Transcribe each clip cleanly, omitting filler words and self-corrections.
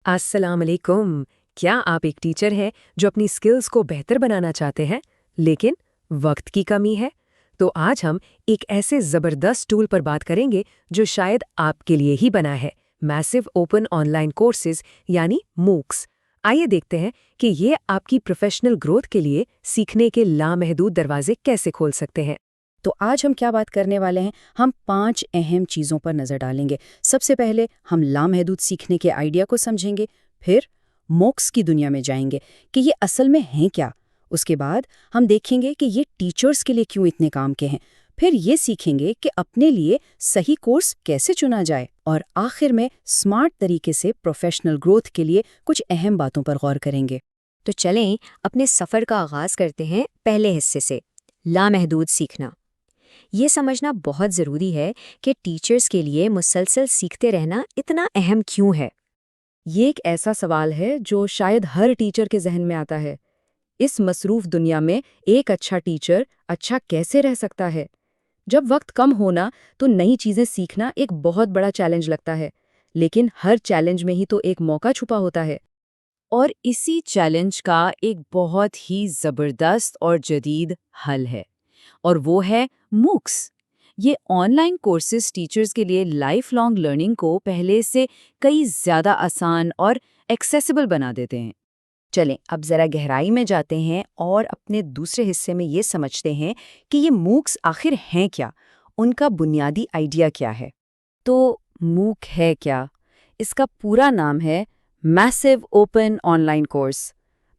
अस्सलाम वालेकुम। क्या आप एक टीचर हैं जो अपनी स्किल्स को बेहतर बनाना चाहते हैं लेकिन वक्त की कमी है? तो आज हम एक ऐसे ज़बरदस्त टूल पर बात करेंगे जो शायद आपके लिए ही बना है, मैसिव ओपन ऑनलाइन कोर्सेज यानी मूक्स। आइए देखते हैं कि ये आपकी प्रोफेशनल ग्रोथ के लिए सीखने के लामहदूद दरवाजे कैसे खोल सकते हैं। तो आज हम क्या बात करने वाले हैं, हम 5 अहम चीज़ों पर नज़र डालेंगे। सबसे पहले हम लामहदूद सीखने के आइडिया को समझेंगे, फिर मोक्स की दुनिया में जाएंगे कि ये असल में हैं क्या। उसके बाद हम देखेंगे कि ये टीचर्स के लिए क्यों इतने काम के हैं। फिर ये सीखेंगे कि अपने लिए सही कोर्स कैसे चुना जाए, और आखिर में स्मार्ट तरीके से प्रोफेशनल ग्रोथ के लिए कुछ अहम बातों पर गौर करेंगे। तो चलें अपने सफ़र का आगाज़ करते हैं पहले हिस्से से, लामहदूद सीखना। ये समझना बहुत ज़रूरी है कि टीचर्स के लिए मुसलसल सीखते रहना इतना अहम क्यों है। ये एक ऐसा सवाल है जो शायद हर टीचर के जहन में आता है। इस मसरूफ दुनिया में एक अच्छा टीचर अच्छा कैसे रह सकता है? जब वक्त कम होना तो नई चीज़ें सीखना एक बहुत बड़ा चैलेंज लगता है, लेकिन हर चैलेंज में ही तो एक मौका छुपा होता है। और इसी चैलेंज का एक बहुत ही ज़बरदस्त और जदीद हल है, और वो है मूक्स। ये ऑनलाइन कोर्सेज टीचर्स के लिए लाइफ लॉन्ग लर्निंग को पहले से कई ज़्यादा आसान और एक्सेसिबल बना देते हैं। चलें अब ज़रा गहराई में जाते हैं और अपने दूसरे हिस्से में ये समझते हैं कि ये मूक्स आखिर हैं क्या, उनका बुनियादी आइडिया क्या है। तो मूक है क्या? इसका पूरा नाम है मैसिव ओपन ऑनलाइन कोर्स।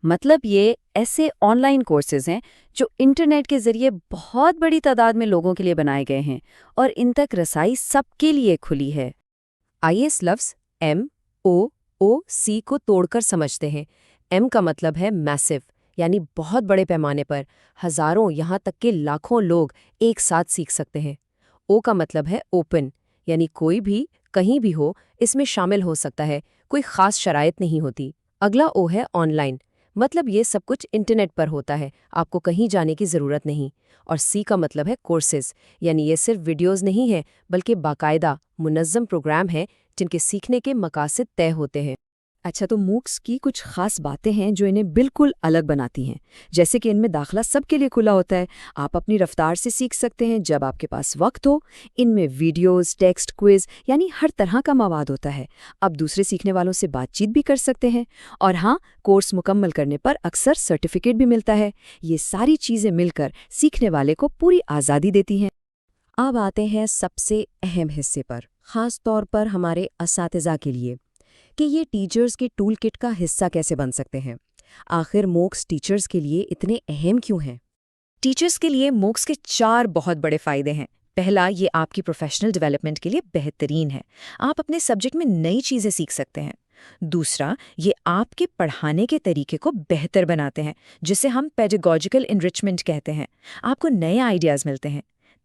मतलब ये ऐसे ऑनलाइन कोर्सेज हैं जो इंटरनेट के ज़रिए बहुत बड़ी तादाद में लोगों के लिए बनाए गए हैं, और इन तक रसाई सबके लिए खुली है। आइए इस लफ्ज़ MOOC को तोड़कर समझते हैं। M का मतलब है मैसिव, यानी बहुत बड़े पैमाने पर हज़ारों यहाँ तक कि लाखों लोग एक साथ सीख सकते हैं। O का मतलब है ओपन, यानी कोई भी कहीं भी हो इसमें शामिल हो सकता है, कोई ख़ास शराइत नहीं होती। अगला O है ऑनलाइन, मतलब ये सब कुछ इंटरनेट पर होता है, आपको कहीं जाने की ज़रूरत नहीं। और C का मतलब है कोर्सेज, यानी ये सिर्फ वीडियोज़ नहीं है बल्कि बाकायदा मुनज़्ज़म प्रोग्राम है जिनके सीखने के मकासद तय होते हैं। अच्छा, तो मूक्स की कुछ खास बातें हैं जो इन्हें बिल्कुल अलग बनाती हैं। जैसे कि इनमें दाखला सबके लिए खुला होता है, आप अपनी रफ्तार से सीख सकते हैं जब आपके पास वक्त हो। इनमें वीडियोस, टेक्स्ट, क्विज यानी हर तरह का मवाद होता है। आप दूसरे सीखने वालों से बातचीत भी कर सकते हैं, और हाँ, कोर्स मुकम्मल करने पर अक्सर सर्टिफिकेट भी मिलता है। ये सारी चीज़ें मिलकर सीखने वाले को पूरी आज़ादी देती हैं। अब आते हैं सबसे अहम हिस्से पर, ख़ास तौर पर हमारे असातिज़ा के लिए, कि ये टीचर्स के टूल किट का हिस्सा कैसे बन सकते हैं। आखिर मूक्स टीचर्स के लिए इतने अहम क्यों हैं? टीचर्स के लिए मूक्स के 4 बहुत बड़े फ़ायदे हैं। पहला, ये आपकी प्रोफेशनल डेवलपमेंट के लिए बेहतरीन है। आप अपने सब्जेक्ट में नई चीज़ें सीख सकते हैं। दूसरा, ये आपके पढ़ाने के तरीके को बेहतर बनाते हैं, जिसे हम पेडागॉजिकल एनरिचमेंट कहते हैं। आपको नए आइडियाज़ मिलते हैं।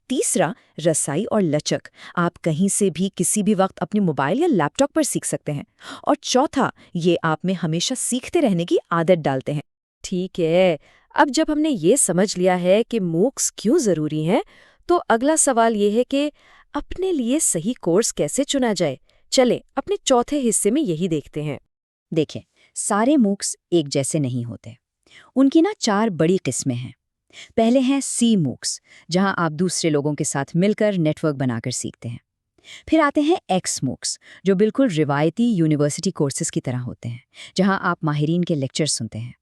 तीसरा, रसाई और लचक, आप कहीं से भी किसी भी वक्त अपने मोबाइल या लैपटॉप पर सीख सकते हैं। और चौथा, ये आप में हमेशा सीखते रहने की आदत डालते हैं। ठीक है, अब जब हमने ये समझ लिया है कि मूक्स क्यों ज़रूरी हैं, तो अगला सवाल ये है कि अपने लिए सही कोर्स कैसे चुना जाए। चलें अपने चौथे हिस्से में यही देखते हैं। देखें, सारे मूक्स एक जैसे नहीं होते। उनकी 4 बड़ी किस्में हैं। पहले हैं सी मूक्स, जहां आप दूसरे लोगों के साथ मिलकर नेटवर्क बनाकर सीखते हैं। फिर आते हैं एक्स मूक्स, जो बिल्कुल रिवायती यूनिवर्सिटी कोर्सेज की तरह होते हैं, जहां आप माहिरीन के लेक्चर सुनते हैं।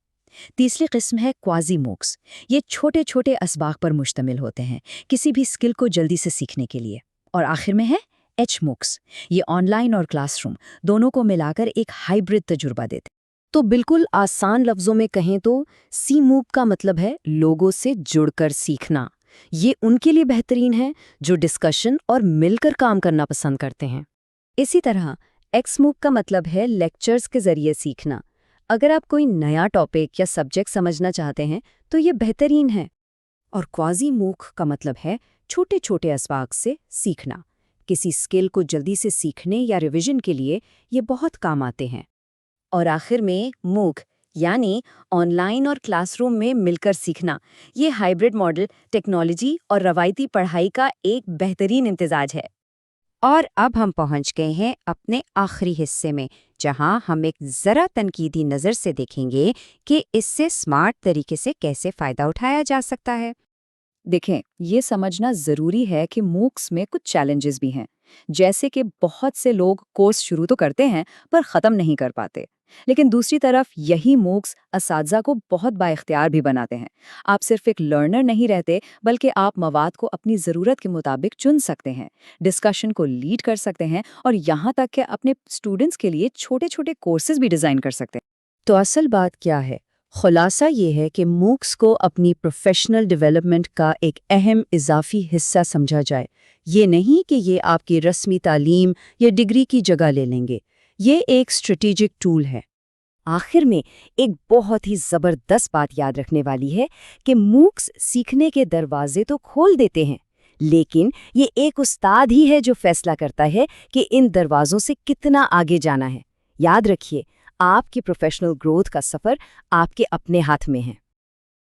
तीसरी किस्म है क्वाजी मूक्स। ये छोटे छोटे असबाक पर मुश्तमिल होते हैं, किसी भी स्किल को जल्दी से सीखने के लिए। और आखिर में है एच मूक्स। ये ऑनलाइन और क्लासरूम दोनों को मिलाकर एक हाइब्रिड तजुर्बा देते हैं। तो बिल्कुल आसान लफ्ज़ों में कहें तो सी मूक का मतलब है लोगों से जुड़कर सीखना। ये उनके लिए बेहतरीन है जो डिस्कशन और मिलकर काम करना पसंद करते हैं। इसी तरह एक्स मूक का मतलब है लेक्चर्स के ज़रिए सीखना। अगर आप कोई नया टॉपिक या सब्जेक्ट समझना चाहते हैं तो ये बेहतरीन है। और क्वाजी मूक का मतलब है छोटे छोटे असबाक से सीखना। किसी स्किल को जल्दी से सीखने या रिवीजन के लिए ये बहुत काम आते हैं। और आखिर में मूक यानी ऑनलाइन और क्लासरूम में मिलकर सीखना। ये हाइब्रिड मॉडल टेक्नोलॉजी और रवायती पढ़ाई का एक बेहतरीन इम्तिजाज है। और अब हम पहुंच गए हैं अपने आखिरी हिस्से में, جہاں ہم ایک ذرا تنقیدی نظر سے دیکھیں گے کہ اس سے اسمارٹ طریقے سے کیسے فائدہ اٹھایا جا سکتا ہے۔ دیکھیں، یہ سمجھنا ضروری ہے کہ موکس میں کچھ چیلنجز بھی ہیں، جیسے کہ بہت سے لوگ کورس شروع تو کرتے ہیں پر ختم نہیں کر پاتے۔ لیکن دوسری طرف یہی موکس اساتذہ کو بہت بااختیار بھی بناتے ہیں۔ آپ صرف ایک لرنر نہیں رہتے، بلکہ آپ مواد کو اپنی ضرورت کے مطابق چن سکتے ہیں، ڈسکشن کو لیڈ کر سکتے ہیں، اور یہاں تک کہ اپنے اسٹوڈنٹس کے لیے چھوٹے چھوٹے کورسز بھی ڈیزائن کر سکتے ہیں۔ تو اصل بات کیا ہے؟ خلاصہ یہ ہے کہ موکس کو اپنی پروفیشنل ڈیولپمنٹ کا ایک اہم اضافی حصہ سمجھا جائے۔ یہ نہیں کہ یہ آپ کی رسمی تعلیم یا ڈگری کی جگہ لے لیں گے، یہ ایک اسٹریٹجک ٹول ہے۔ آخر میں ایک بہت ہی زبردست بات یاد رکھنے والی ہے کہ موکس سیکھنے کے دروازے تو کھول دیتے ہیں، لیکن یہ ایک استاد ہی ہے جو فیصلہ کرتا ہے کہ ان دروازوں سے کتنا آگے جانا ہے۔ یاد رکھیے، آپ کی پروفیشنل گروتھ کا سفر آپ کے اپنے ہاتھ میں ہے۔